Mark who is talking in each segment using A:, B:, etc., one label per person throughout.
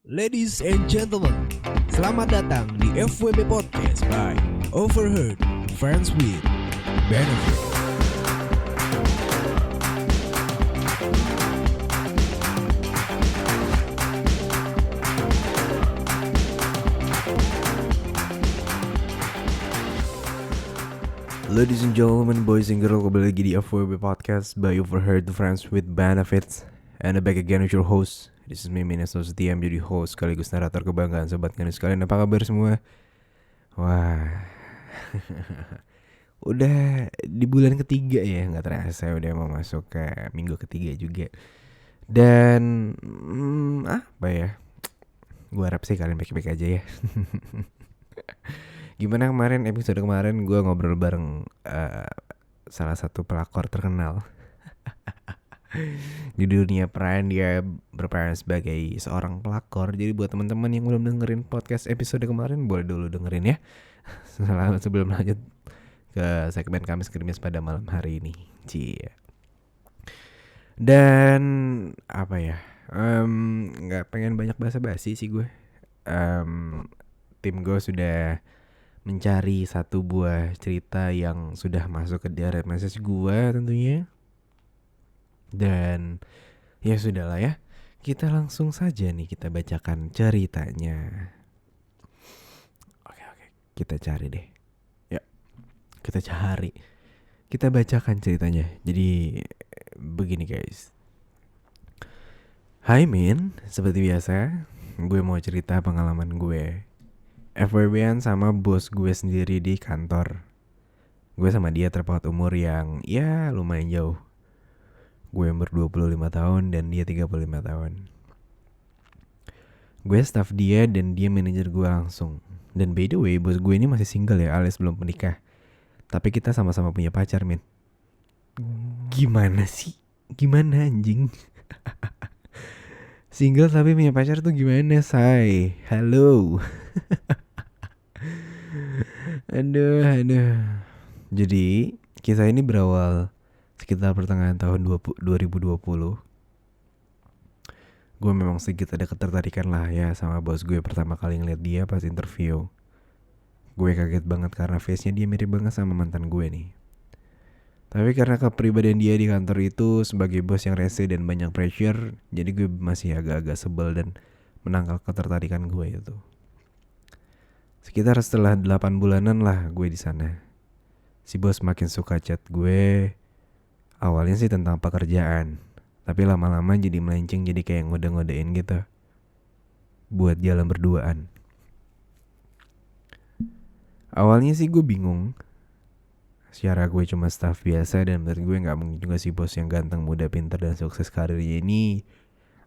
A: Ladies and gentlemen, selamat datang di FWB Podcast by Overheard Friends with Benefit. Ladies and gentlemen, boys and girls, kembali lagi di FWB Podcast by Overheard Friends with Benefits. And I'm back again with your host. This is me, Minas Nasution, jadi host sekaligus narator kebanggaan sobat kalian sekalian. Apa kabar semua? Wah, udah di bulan ketiga ya, nggak terasa udah mau masuk ke minggu ketiga juga. Dan apa ya? Gue harap sih kalian baik-baik aja ya. Gimana kemarin episode kemarin gue ngobrol bareng salah satu pelakor terkenal. Di dunia peran dia berperan sebagai seorang pelakor. Jadi buat teman-teman yang belum dengerin podcast episode kemarin, boleh dulu dengerin ya. Sebelum lanjut ke segmen Kamis Krimis pada malam hari ini. Cie. Dan apa ya? Nggak pengen banyak basa-basi sih gue. Tim gue sudah mencari satu buah cerita yang sudah masuk ke direct message gue tentunya. Dan ya sudahlah ya, kita langsung saja nih kita bacakan ceritanya. Oke, kita cari deh. Ya, kita bacakan ceritanya. Jadi begini guys. Hai Min, seperti biasa gue mau cerita pengalaman gue FWB-an sama bos gue sendiri di kantor. Gue sama dia terpaut umur yang ya lumayan jauh. Gue umur 25 tahun dan dia 35 tahun. Gue staff dia dan dia manajer gue langsung. Dan by the way, bos gue ini masih single ya, alias belum menikah. Tapi kita sama-sama punya pacar, Min. Gimana sih? Gimana anjing? Single tapi punya pacar tuh gimana, say? Halo. Aduh. Jadi, kisah ini berawal sekitar pertengahan tahun 2020. Gue memang sedikit ada ketertarikan lah ya sama bos gue pertama kali ngeliat dia pas interview. Gue kaget banget karena face-nya dia mirip banget sama mantan gue nih. Tapi karena kepribadian dia di kantor itu sebagai bos yang rese dan banyak pressure, jadi gue masih agak-agak sebel dan menangkal ketertarikan gue itu. Sekitar setelah 8 bulanan lah gue di sana. Si bos makin suka chat gue. Awalnya sih tentang pekerjaan, tapi lama-lama jadi melenceng jadi kayak ngode-ngodein gitu. Buat jalan berduaan. Awalnya sih gue bingung. Secara gue cuma staff biasa dan menurut gue gak mungkin juga si bos yang ganteng, muda, pintar, dan sukses karirnya ini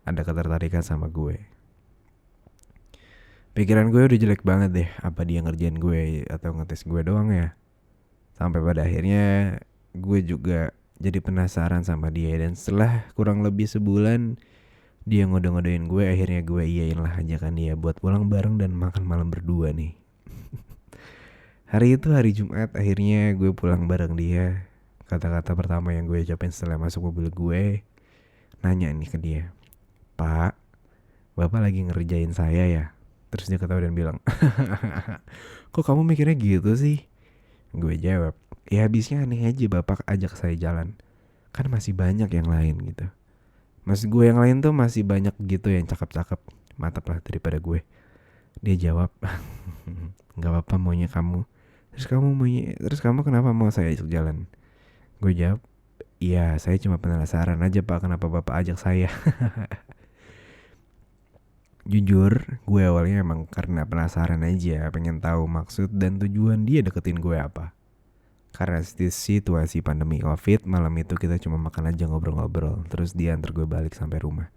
A: ada ketertarikan sama gue. Pikiran gue udah jelek banget deh, apa dia ngerjain gue atau ngetes gue doang ya. Sampai pada akhirnya gue juga jadi penasaran sama dia. Dan setelah kurang lebih sebulan dia ngode-ngodein gue, akhirnya gue iyain lah ajakan dia buat pulang bareng dan makan malam berdua nih. Hari itu hari Jumat, akhirnya gue pulang bareng dia. Kata-kata pertama yang gue ucapin setelah masuk mobil gue, nanya nih ke dia, "Pak, Bapak lagi ngerjain saya ya?" Terus dia ketawa dan bilang, "Kok kamu mikirnya gitu sih?" Gue jawab, "Ya habisnya aneh aja Bapak ajak saya jalan. Kan masih banyak yang lain gitu. Maksud gue yang lain tuh masih banyak gitu yang cakep-cakep. Mantap lah daripada gue." Dia jawab, "Gak apa-apa maunya kamu. Terus kamu kenapa mau saya ajak jalan?" Gue jawab, "Iya saya cuma penasaran aja Pak, kenapa Bapak ajak saya." Jujur, gue awalnya emang karena penasaran aja, pengen tahu maksud dan tujuan dia deketin gue apa. Karena situasi pandemi COVID, malam itu kita cuma makan aja ngobrol-ngobrol. Terus dia antar gue balik sampai rumah.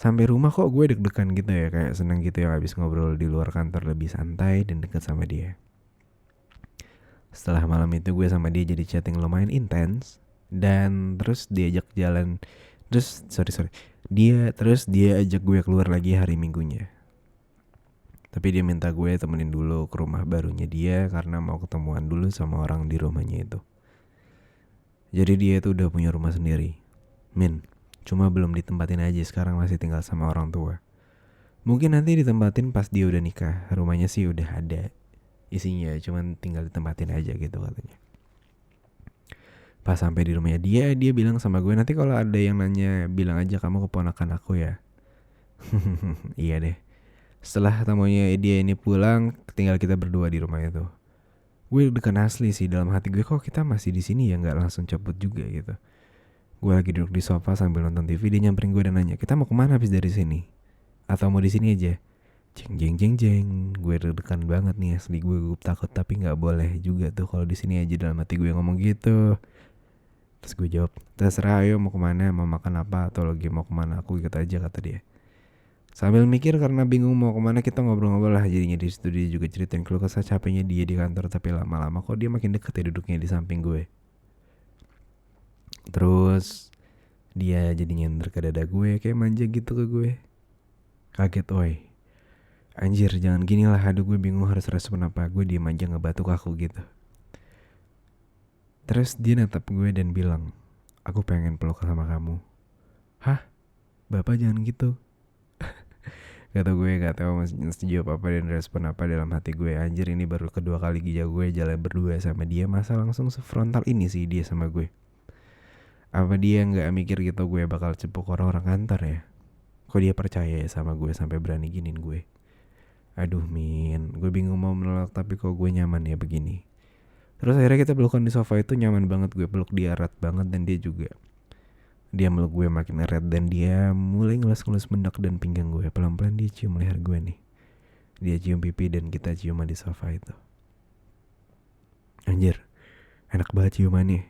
A: Sampai rumah kok gue deg-degan gitu ya, kayak seneng gitu ya habis ngobrol di luar kantor lebih santai dan deket sama dia. Setelah malam itu gue sama dia jadi chatting lumayan intens. Dan terus diajak jalan. Terus dia ajak gue keluar lagi hari Minggunya. Tapi dia minta gue temenin dulu ke rumah barunya dia karena mau ketemuan dulu sama orang di rumahnya itu. Jadi dia tuh udah punya rumah sendiri. Min, cuma belum ditempatin aja, sekarang masih tinggal sama orang tua. Mungkin nanti ditempatin pas dia udah nikah. Rumahnya sih udah ada isinya, cuman tinggal ditempatin aja gitu katanya. Pas sampai di rumahnya dia bilang sama gue, nanti kalau ada yang nanya bilang aja kamu keponakan aku ya. Iya deh. Setelah tamunya dia ini pulang, tinggal kita berdua di rumah itu. Gue deg-degan asli sih dalam hati gue, kok kita masih di sini ya, nggak langsung cabut juga gitu. Gue lagi duduk di sofa sambil nonton TV, dia nyamperin gue dan nanya, kita mau kemana habis dari sini? Atau mau di sini aja? Jeng jeng jeng jeng, gue deg-degan banget nih asli, gue takut tapi nggak boleh juga tuh kalau di sini aja, dalam hati gue ngomong gitu. Terus gue jawab, terserah, ayo mau kemana, mau makan apa, atau lagi mau kemana, aku ikut aja kata dia. Sambil mikir karena bingung mau kemana, kita ngobrol-ngobrol lah jadinya di situ. Dia juga ceritain keluh kesah capeknya dia di kantor, tapi lama-lama kok dia makin deket ya duduknya di samping gue. Terus dia jadi nyender ke dada gue, kayak manja gitu ke gue. Kaget, oi. Anjir, jangan gini lah, aduh gue bingung harus respon apa. Gue diem aja ngebatuk aku gitu. Terus dia natap gue dan bilang, aku pengen peluk sama kamu. Hah? Bapak jangan gitu. Kata gue gak tahu mesti jawab apa dan respon apa dalam hati gue. Anjir, ini baru kedua kali gue jalan berdua sama dia, masa langsung sefrontal ini sih dia sama gue. Apa dia gak mikir gitu gue bakal cepuk orang-orang kantor ya? Kok dia percaya ya sama gue sampai berani giniin gue? Aduh Min, gue bingung mau menolak tapi kok gue nyaman ya begini. Terus akhirnya kita pelukan di sofa itu, nyaman banget, gue peluk dia erat banget dan dia juga. Dia meluk gue makin erat dan dia mulai ngelus-ngelus mendak dan pinggang gue. Pelan-pelan dia cium leher gue nih. Dia cium pipi dan kita ciuman di sofa itu. Anjir, enak banget ciumannya.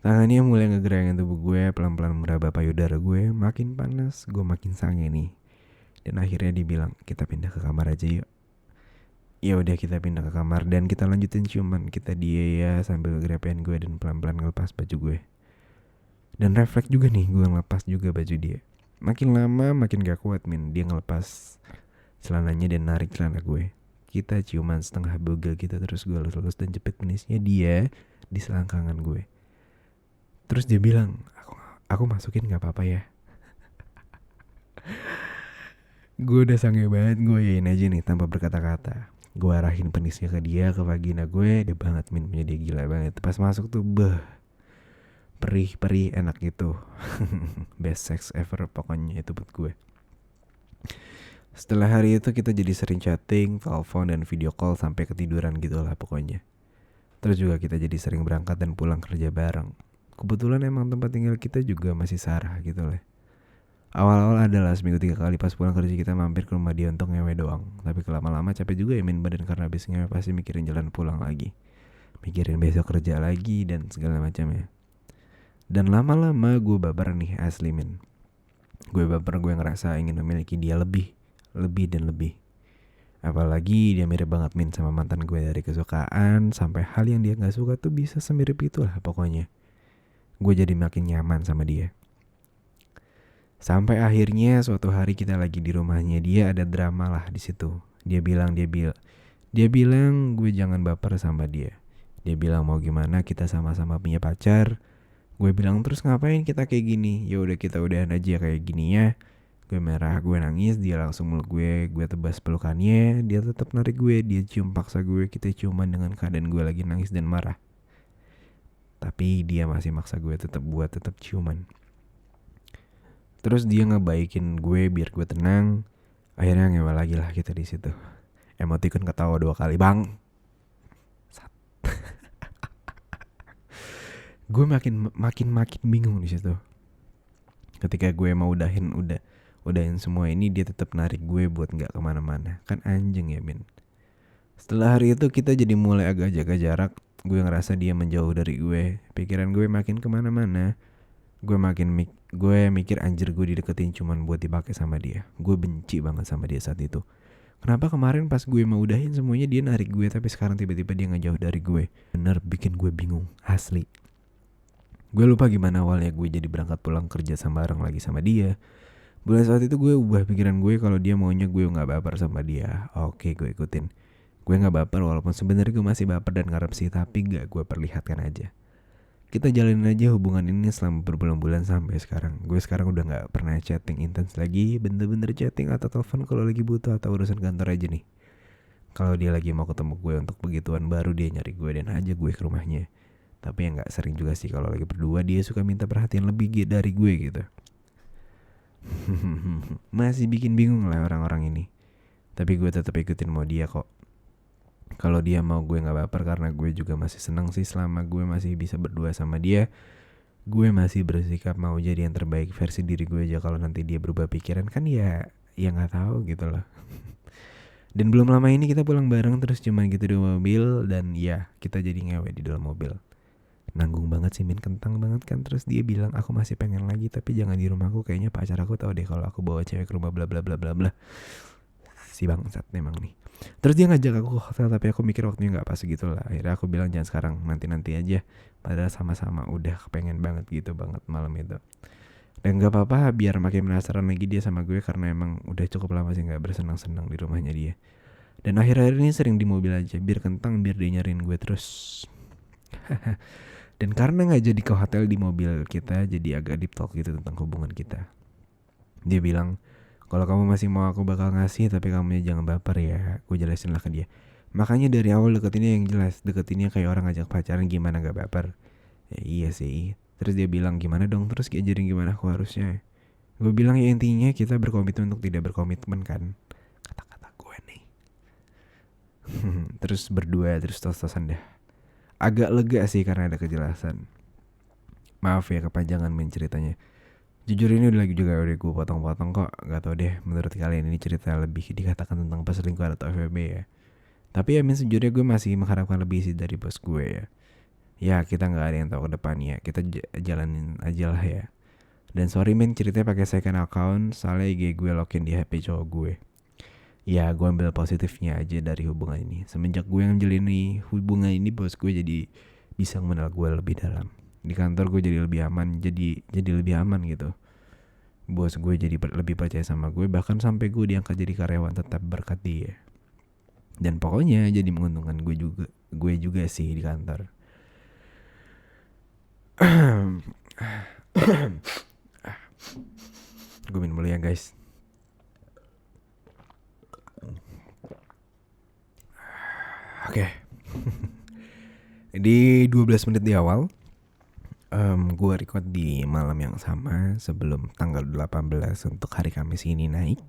A: Tangannya mulai ngegerayangin tubuh gue, pelan-pelan meraba payudara gue. Makin panas, gue makin sange nih. Dan akhirnya dia bilang, kita pindah ke kamar aja yuk. Ya udah, kita pindah ke kamar dan kita lanjutin ciuman kita dia ya sambil grepein gue dan pelan-pelan ngelepas baju gue. Dan refleks juga nih, gue ngelepas juga baju dia. Makin lama makin gak kuat Min. Dia ngelepas celananya dan narik celana gue. Kita ciuman setengah bugel gitu. Terus gue lulus dan jepit penisnya dia di selangkangan gue. Terus dia bilang, aku masukin gak apa-apa ya? Gue udah sange banget, gue yain aja nih tanpa berkata-kata. Gue arahin penisnya ke dia, ke vagina gue. Dia banget Min, punya dia gila banget. Pas masuk tuh perih enak gitu. Best sex ever pokoknya itu buat gue. Setelah hari itu kita jadi sering chatting, telepon dan video call sampai ketiduran gitu lah pokoknya. Terus juga kita jadi sering berangkat dan pulang kerja bareng. Kebetulan emang tempat tinggal kita juga masih sarah gitu lah. Awal-awal adalah seminggu 3 kali pas pulang kerja kita mampir ke rumah dia untuk ngewe doang. Tapi lama-lama capek juga ya Min badan karena habis ngewe pasti mikirin jalan pulang lagi. Mikirin besok kerja lagi dan segala macamnya. Dan lama-lama gue baper nih asli Min. Gue baper, gue ngerasa ingin memiliki dia lebih dan lebih. Apalagi dia mirip banget Min sama mantan gue, dari kesukaan sampai hal yang dia gak suka tuh bisa semirip itulah pokoknya. Gue jadi makin nyaman sama dia. Sampai akhirnya suatu hari kita lagi di rumahnya dia, ada drama lah di situ. Dia bilang gue jangan baper sama dia. Dia bilang mau gimana, kita sama-sama punya pacar. Gue bilang terus ngapain kita kayak gini? Ya udah kita udahan aja kayak gini ya. Gue merah, gue nangis, dia langsung meluk gue tebas pelukannya. Dia tetap narik gue, dia cium paksa gue, kita ciuman dengan keadaan gue lagi nangis dan marah. Tapi dia masih maksa gue tetap ciuman. Terus dia ngebaikin gue biar gue tenang. Akhirnya ngewe lagi lah kita di situ. Emoticon ketawa 2 kali bang. Gue makin bingung di situ. Ketika gue mau udahin semua ini, dia tetap narik gue buat nggak kemana-mana. Kan anjing ya Min. Setelah hari itu kita jadi mulai agak jaga jarak. Gue ngerasa dia menjauh dari gue. Pikiran gue makin kemana-mana. Gue mikir anjir, gue dideketin cuman buat dipakai sama dia. Gue benci banget sama dia saat itu. Kenapa kemarin pas gue mau udahin semuanya dia narik gue, tapi sekarang tiba-tiba dia ngejauh dari gue. Bener bikin gue bingung, asli. Gue lupa gimana awalnya gue jadi berangkat pulang kerja bareng lagi sama dia. Mulai saat itu gue ubah pikiran gue kalau dia maunya gue gak baper sama dia. Oke, gue ikutin. Gue gak baper walaupun sebenarnya gue masih baper dan ngarep sih, tapi gak gue perlihatkan aja. kita jalanin aja hubungan ini selama berbulan-bulan sampai sekarang. Gue sekarang udah gak pernah chatting intens lagi, bener-bener chatting atau telepon kalau lagi butuh atau urusan kantor aja nih. Kalau dia lagi mau ketemu gue untuk begituan baru dia nyari gue dan ajak gue ke rumahnya. Tapi yang gak sering juga sih, kalau lagi berdua dia suka minta perhatian lebih dari gue gitu. Masih bikin bingung lah orang-orang ini. Tapi gue tetap ikutin mau dia kok. Kalau dia mau gue gak baper, karena gue juga masih senang sih selama gue masih bisa berdua sama dia. Gue masih bersikap mau jadi yang terbaik versi diri gue aja. Kalau nanti dia berubah pikiran kan ya gak tahu gitu loh. Dan belum lama ini kita pulang bareng terus cuman gitu di mobil. Dan ya kita jadi ngewe di dalam mobil. Nanggung banget sih, kentang banget kan. Terus dia bilang aku masih pengen lagi, tapi jangan di rumahku, kayaknya pacar aku tahu deh kalau aku bawa cewek ke rumah bla bla bla bla bla. Si bangsat memang nih. Terus dia ngajak aku ke hotel, tapi aku mikir waktunya gak pas gitu lah. Akhirnya aku bilang jangan sekarang, nanti aja. Padahal sama-sama udah kepengen banget gitu banget malam itu. Dan gak apa-apa biar makin penasaran lagi dia sama gue, karena emang udah cukup lama sih gak bersenang-senang di rumahnya dia. Dan akhir-akhir ini sering di mobil aja, biar kentang, biar dia nyariin gue terus. Dan karena gak jadi ke hotel di mobil kita, jadi agak deep talk gitu tentang hubungan kita. Dia bilang, kalau kamu masih mau aku bakal ngasih, tapi kamu jangan baper ya. Gue jelasin lah ke dia. Makanya dari awal deketinnya yang jelas. Deketinnya kayak orang ngajak pacaran, gimana gak baper. Ya iya sih. Terus dia bilang gimana dong, terus ajarin gimana aku harusnya. Gue bilang ya intinya kita berkomitmen untuk tidak berkomitmen kan. Kata-kata gue nih. Terus berdua, terus tos-tosan dah. Agak lega sih karena ada kejelasan. Maaf ya kepanjangan main ceritanya. Jujur ini udah gue potong-potong kok. Gak tau deh menurut kalian ini cerita lebih dikatakan tentang perselingkuhan atau FWB ya. Tapi ya sejujurnya gue masih mengharapkan lebih sih dari bos gue ya. Ya kita gak ada yang tahu ke depannya. Kita jalanin aja lah ya. Dan sorry ceritanya pakai second account, soalnya IG gue login di HP cowok gue. Ya gue ambil positifnya aja dari hubungan ini. Semenjak gue ngejalin hubungan ini, bos gue jadi bisa mengenal gue lebih dalam. Di kantor gue jadi lebih aman, jadi lebih aman gitu. Bos gue jadi lebih percaya sama gue, bahkan sampai gue diangkat jadi karyawan tetap berkat dia. Dan pokoknya jadi menguntungkan gue juga sih di kantor. Gue minum dulu ya guys. Oke. Di 12 menit di awal, gue record di malam yang sama sebelum tanggal 18 untuk hari Kamis ini naik.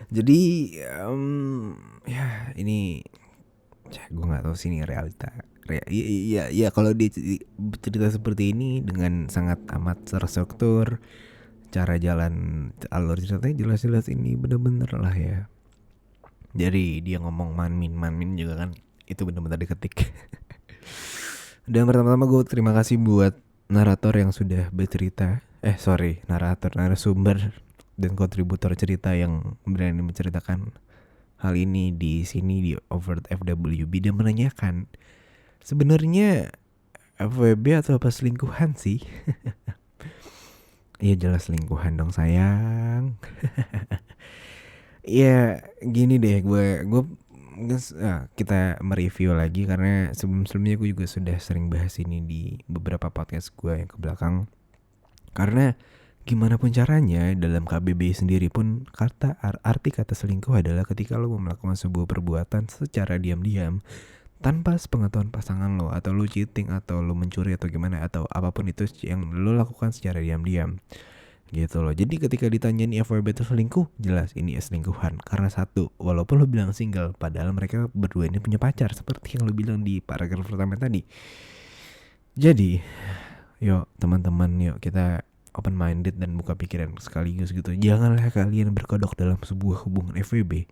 A: Jadi ya ini gue nggak tahu sih ini realita. Ya kalau dia cerita seperti ini dengan sangat amat terstruktur, cara jalan alur ceritanya jelas-jelas ini bener-bener lah ya. Jadi dia ngomong manmin juga kan itu bener-bener diketik. Dan pertama-tama gue terima kasih buat narator yang sudah bercerita. Narasumber dan kontributor cerita yang berani menceritakan hal ini di sini di Overt FWB dan menanyakan sebenarnya FWB atau apa selingkuhan sih? Iya jelas selingkuhan dong sayang. Ya gini deh, kita mereview lagi karena sebelumnya gue juga sudah sering bahas ini di beberapa podcast gue yang ke belakang. Karena gimana pun caranya dalam KBBI sendiri pun arti kata selingkuh adalah ketika lo melakukan sebuah perbuatan secara diam-diam tanpa sepengetahuan pasangan lo, atau lo cheating atau lo mencuri atau gimana, atau apapun itu yang lo lakukan secara diam-diam. Gitu loh. Jadi ketika ditanyain FWB itu selingkuh, jelas ini selingkuhan. Karena satu, walaupun lo bilang single, padahal mereka berdua ini punya pacar, seperti yang lo bilang di paragraf pertama tadi. Jadi yuk teman-teman, yuk kita open minded dan buka pikiran sekaligus gitu. Janganlah kalian berkodok dalam sebuah hubungan FWB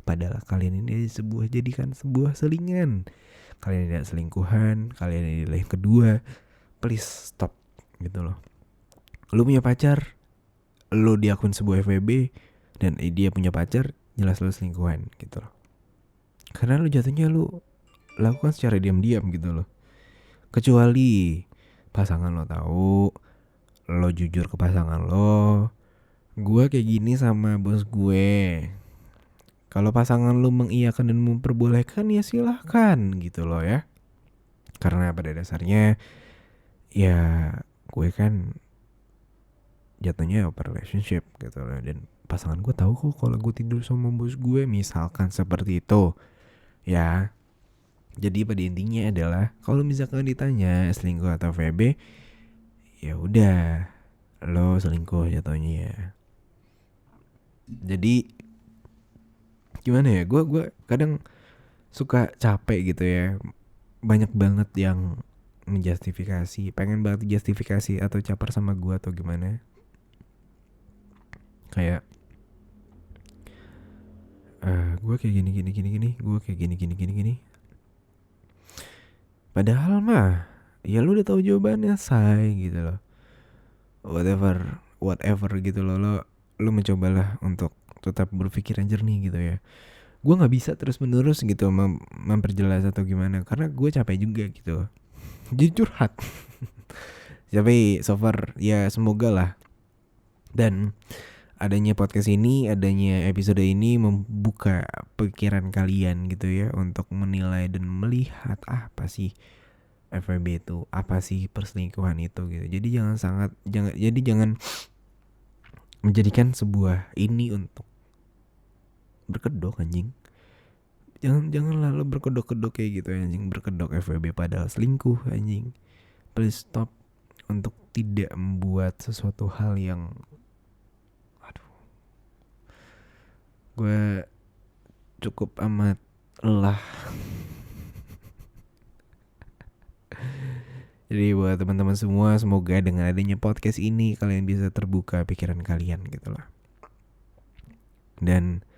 A: padahal kalian ini jadikan sebuah selingan. Kalian tidak selingkuhan, kalian ini adalah yang kedua. Please stop gitu loh. Lo punya pacar, lo di akun sebuah FWB, dan dia punya pacar, jelas lo selingkuhan gitu loh. Karena lo jatuhnya lo lakukan secara diam-diam gitu loh. Kecuali pasangan lo tahu, lo jujur ke pasangan lo, gue kayak gini sama bos gue. Kalau pasangan lo mengiyakan dan memperbolehkan ya silahkan gitu loh ya. Karena pada dasarnya ya gue kan jatuhnya open relationship gitu loh, dan pasangan gue tahu kok kalau gue tidur sama bos gue, misalkan seperti itu ya. Jadi pada intinya adalah kalau misalkan ditanya selingkuh atau VB, ya udah lo selingkuh jatuhnya ya. Jadi gimana ya, gue kadang suka capek gitu ya, banyak banget yang menjustifikasi, pengen banget justifikasi atau caper sama gue atau gimana. Kayak gue kayak gini, gue kayak gini. Padahal mah ya lu udah tahu jawabannya, say, gitu loh. Whatever gitu loh, lo mencobalah untuk tetap berpikiran jernih gitu ya. Gue nggak bisa terus menerus gitu memperjelas atau gimana, karena gue capek juga gitu. Jadi curhat. Tapi so far ya semoga lah, dan adanya podcast ini, adanya episode ini membuka pikiran kalian gitu ya, untuk menilai dan melihat apa sih FWB itu, apa sih perselingkuhan itu gitu. Jadi jangan menjadikan sebuah ini untuk berkedok anjing. Janganlah lo berkedok-kedok kayak gitu anjing, berkedok FWB padahal selingkuh anjing. Please stop untuk tidak membuat sesuatu hal yang gue cukup amat lelah. Jadi buat teman-teman semua, semoga dengan adanya podcast ini kalian bisa terbuka pikiran kalian gitu lah, dan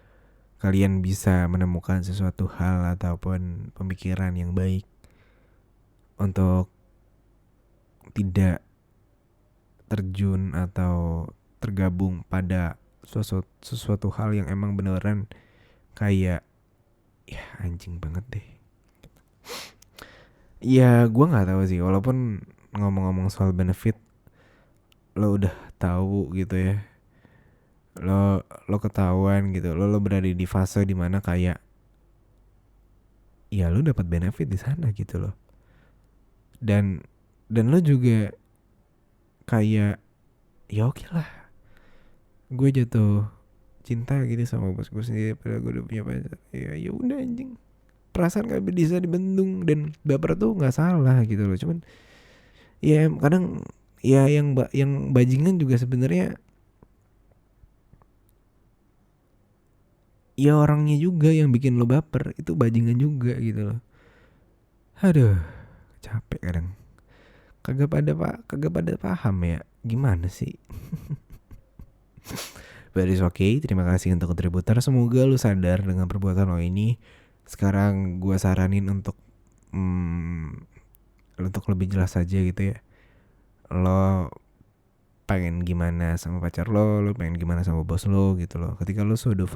A: kalian bisa menemukan sesuatu hal ataupun pemikiran yang baik untuk tidak terjun atau tergabung pada sesuatu hal yang emang beneran kayak ya anjing banget deh. Ya gue nggak tahu sih, walaupun ngomong-ngomong soal benefit, lo udah tahu gitu ya, lo ketahuan gitu, lo berada di fase dimana kayak ya lo dapat benefit di sana gitu loh, dan lo juga kayak ya oke lah, gue jatuh cinta gitu sama bos gue sendiri padahal gue udah punya pacar. Ya udah anjing, perasaan gak bisa dibendung, dan baper tuh nggak salah gitu loh. Cuman ya kadang ya yang bajingan juga sebenarnya ya orangnya juga yang bikin lo baper, itu bajingan juga gitu loh. Aduh, capek kadang. Kagak pada paham ya, gimana sih? But it's okay. Terima kasih untuk kontributor. Semoga lu sadar dengan perbuatan lo ini. Sekarang gue saranin untuk lebih jelas aja gitu ya. Lo pengen gimana sama pacar lo pengen gimana sama bos lo gitu loh. Ketika lo sudah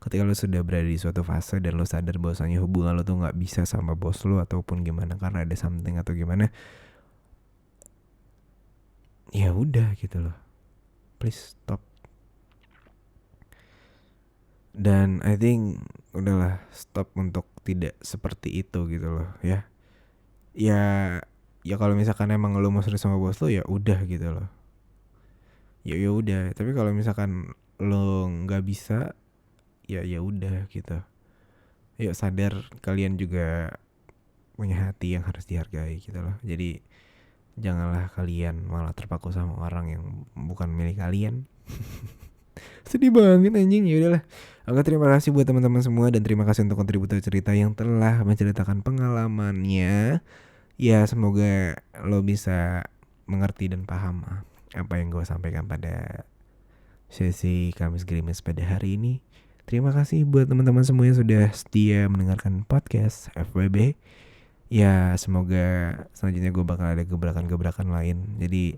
A: ketika lo sudah berada di suatu fase dan lo sadar bahwasanya hubungan lo tuh nggak bisa sama bos lo ataupun gimana karena ada something atau gimana, ya udah gitu loh, please stop. Dan I think udahlah, stop untuk tidak seperti itu gitu loh ya. Ya kalau misalkan emang lo mau serius sama bos lo ya udah gitu loh. Ya udah, tapi kalau misalkan lo nggak bisa, ya udah gitu. Yuk sadar kalian juga punya hati yang harus dihargai gitu loh. Jadi janganlah kalian malah terpaku sama orang yang bukan milik kalian. Sedih banget anjing. Ya udahlah. Oke, terima kasih buat teman-teman semua, dan terima kasih untuk kontributor cerita yang telah menceritakan pengalamannya. Ya semoga lo bisa mengerti dan paham apa yang gue sampaikan pada sesi Kamis Gerimis pada hari ini. Terima kasih buat teman-teman semua yang sudah setia mendengarkan podcast FWB. Ya semoga selanjutnya gue bakal ada gebrakan-gebrakan lain. Jadi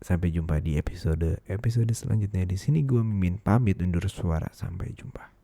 A: sampai jumpa di episode selanjutnya. Di sini gue Mimin pamit undur suara. Sampai jumpa.